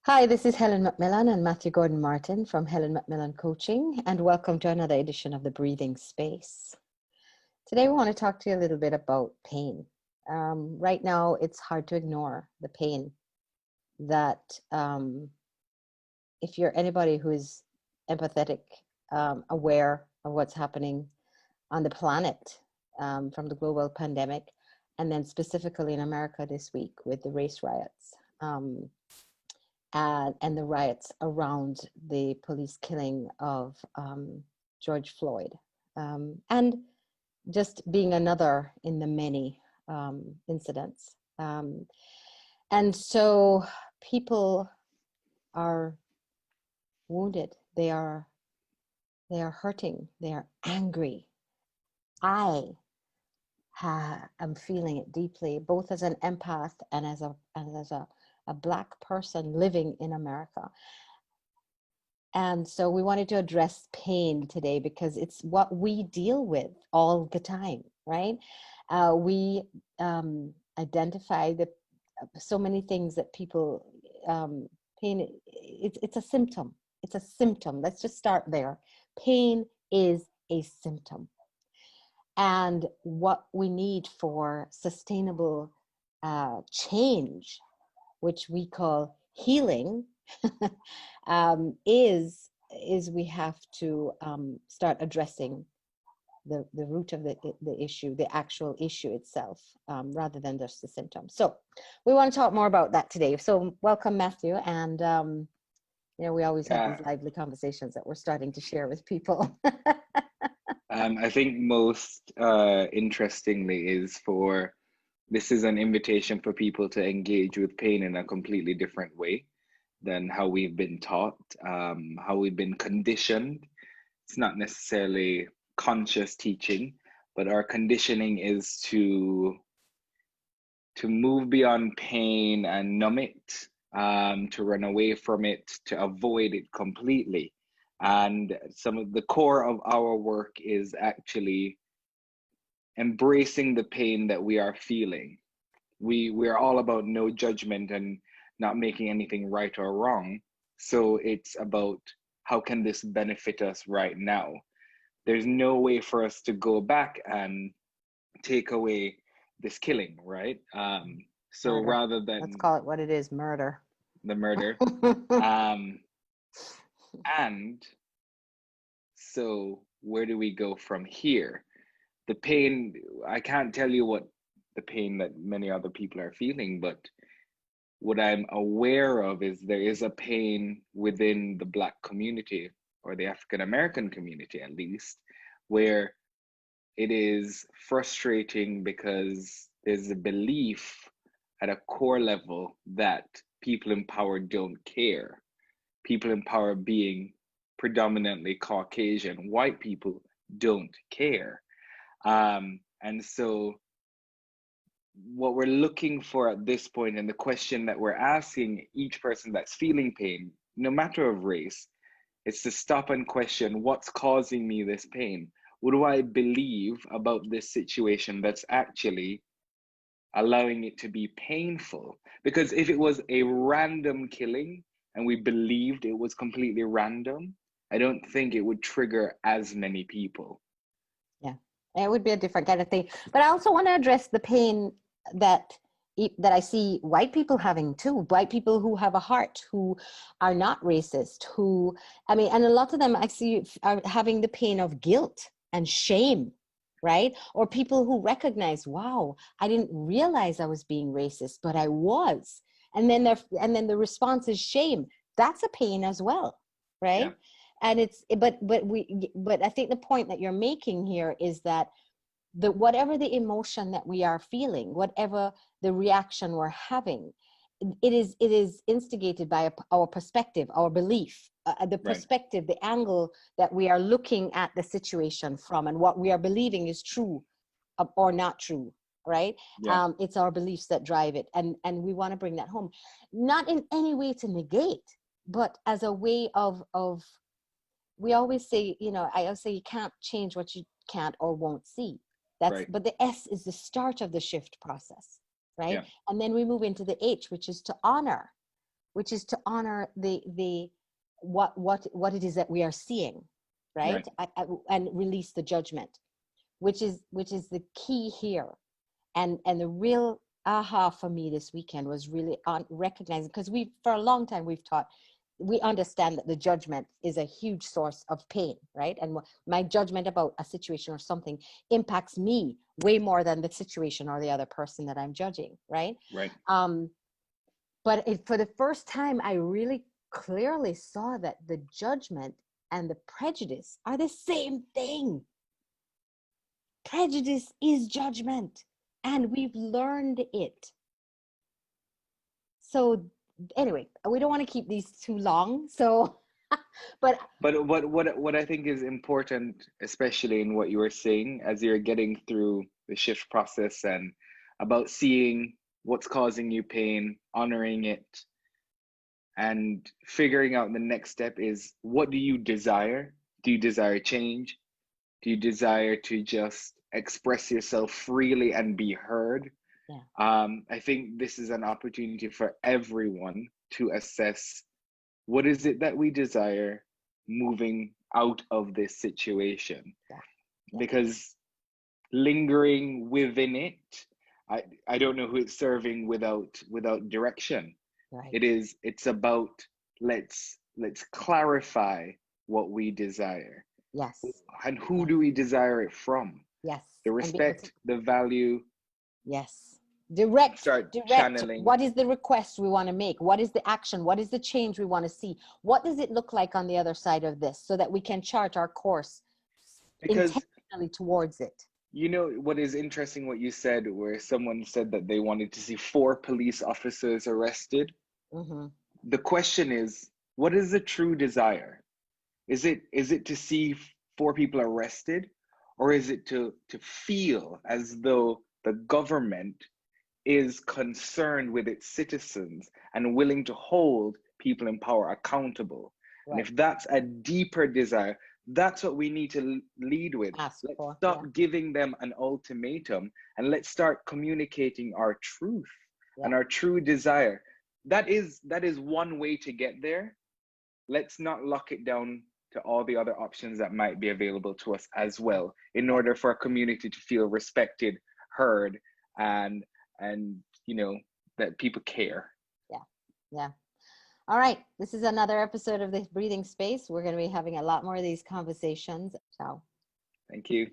Hi, this is Helen Macmillan and Matthew Gordon Martin from Helen Macmillan Coaching, and welcome to another edition of the Breathing Space. Today, we want to talk to you a little bit about pain. Right now, it's hard to ignore the pain that, if you're anybody who is empathetic, aware of what's happening on the planet from the global pandemic, and then specifically in America this week with the race riots. And the riots around the police killing of George Floyd, and just being another in the many incidents. And so people are wounded. They are hurting. They are angry. I am feeling it deeply, both as an empath and as a Black person living in America. And so we wanted to address pain today because it's what we deal with all the time, right? We identify so many things that people, pain, it's a symptom. It's a symptom. Let's just start there. Pain is a symptom. And what we need for sustainable change, which we call healing, is we have to start addressing the root of the issue, the actual issue itself, rather than just the symptoms. So we want to talk more about that today. So welcome, Matthew. And we always have these lively conversations that we're starting to share with people. I think most interestingly this is an invitation for people to engage with pain in a completely different way than how we've been taught, how we've been conditioned. It's not necessarily conscious teaching, but our conditioning is to move beyond pain and numb it, to run away from it, to avoid it completely. And some of the core of our work is actually embracing the pain that we are feeling. We're all about no judgment and not making anything right or wrong. So it's about how can this benefit us right now? There's no way for us to go back and take away this killing, right? So Murder. rather than Let's call it what it is, murder. the murder. And so where do we go from here? The pain, I can't tell you what the pain that many other people are feeling, but what I'm aware of is there is a pain within the Black community, or the African American community at least, where it is frustrating because there's a belief at a core level that people in power don't care. People in power, being predominantly Caucasian white people, don't care. And so what we're looking for at this point, and the question that we're asking each person that's feeling pain, no matter of race, is to stop and question, what's causing me this pain? What do I believe about this situation that's actually allowing it to be painful? Because if it was a random killing and we believed it was completely random, I don't think it would trigger as many people. Yeah, it would be a different kind of thing. But I also want to address the pain that I see white people having too. White people who have a heart, who are not racist, and a lot of them I see are having the pain of guilt and shame, right? Or people who recognize, wow, I didn't realize I was being racist, but I was. And then the response is shame. That's a pain as well, right? Yeah. And but I think the point that you're making here is that whatever the emotion that we are feeling, whatever the reaction we're having, it is instigated by our perspective, our belief, the perspective, the angle that we are looking at the situation from, and what we are believing is true or not true, right? Yeah. It's our beliefs that drive it, and we want to bring that home, not in any way to negate, but as a way of we always say, I always say, you can't change what you can't or won't see. But the S is the start of the shift process, right? Yeah. And then we move into the H, which is to honor. which is to honor the what it is that we are seeing, right? And release the judgment, which is the key here. And the real aha for me this weekend was really on recognizing, because for a long time we understand that the judgment is a huge source of pain, right? And my judgment about a situation or something impacts me way more than the situation or the other person that I'm judging, right? Right. But for the first time, I really clearly saw that the judgment and the prejudice are the same thing. Prejudice is judgment, and we've learned it. So anyway, we don't want to keep these too long. So, but what I think is important, especially in what you were saying as you're getting through the shift process and about seeing what's causing you pain, honoring it, and figuring out the next step is, what do you desire? Do you desire change? Do you desire to just express yourself freely and be heard? yeah, I think this is an opportunity for everyone to assess, what is it that we desire moving out of this situation? yeah. Because lingering within it, I don't know who it's serving without direction. Right. It's about, let's clarify what we desire. Yes. And who do we desire it from? Yes. The respect, the value. Yes. Direct. Start channeling. What is the request we want to make? What is the action? What is the change we want to see? What does it look like on the other side of this, so that we can chart our course intentionally towards it? You know, what is interesting, what you said, where someone said that they wanted to see 4 police officers arrested. Mm-hmm. The question is, what is the true desire? Is it to see 4 people arrested, or is it to feel as though the government is concerned with its citizens and willing to hold people in power accountable? Right. And if that's a deeper desire, that's what we need to lead with. Let's stop giving them an ultimatum, and let's start communicating our truth and our true desire. That is one way to get there. Let's not lock it down to all the other options that might be available to us as well, in order for a community to feel respected, heard, and you know, that people care. Yeah. All right. This is another episode of the Breathing Space. We're going to be having a lot more of these conversations. Ciao. Thank you.